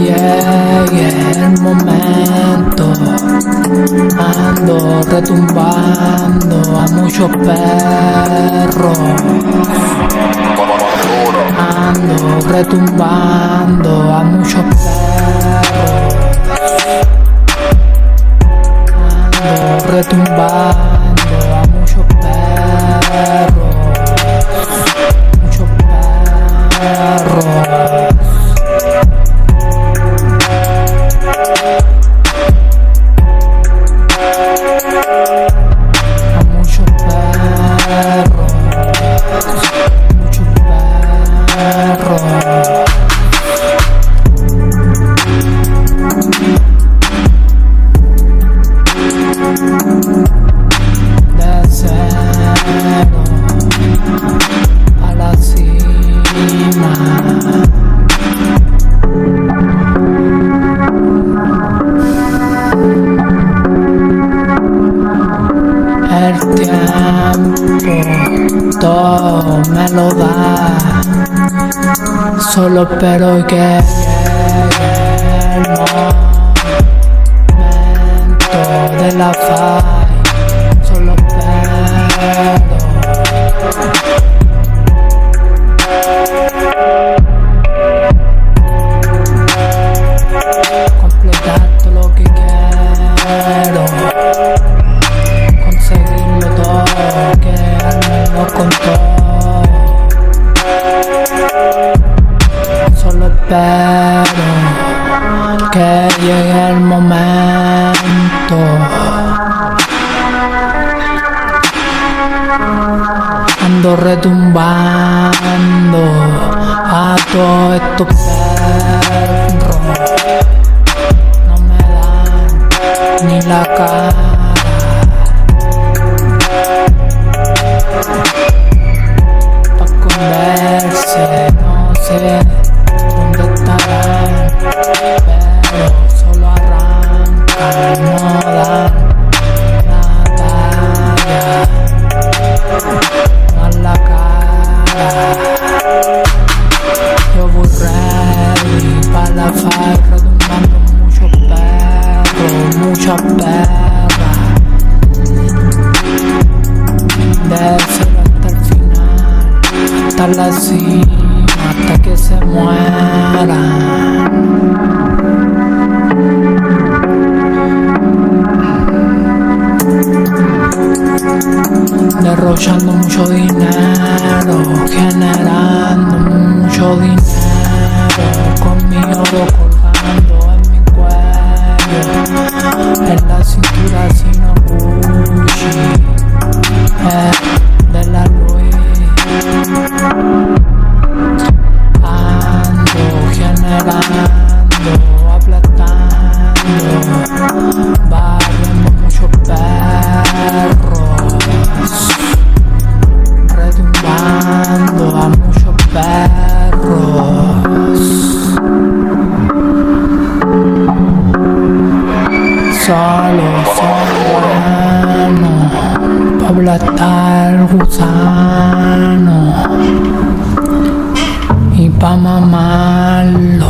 llegue el momento. Ando retumbando a muchos perros. Ando retumbando a muchos perros. Ando retumbando a muchos perros. Muchos perros. El tiempo todo me lo da, solo espero que llegue el momento de la fight. Solo espero. Completar todo lo que quiero. Conseguirlo todo, quedármelo con todo. Solo espero que llegue el momento. Ando retumbando a todos estos perros. No me dan ni la cara. Pa' esconderse, no sé dónde estarán, pero solo arrancan, no dan la talla, no dan la cara. Yo voy ready pa' la fight, retumbando muchos perros, muchas perras. De cero hasta el final, hasta la cima, hasta que se mueran. Derrochando mucho dinero, generando mucho dinero, con mi oro colgando en mi cuello, en la cintura sino Gucci, de la Louis. Ando generando, aplastando, barriendo muchos perros, retumbando a muchos perros. Solo son buenos pa' aplastar gusano y pa' mamarlo.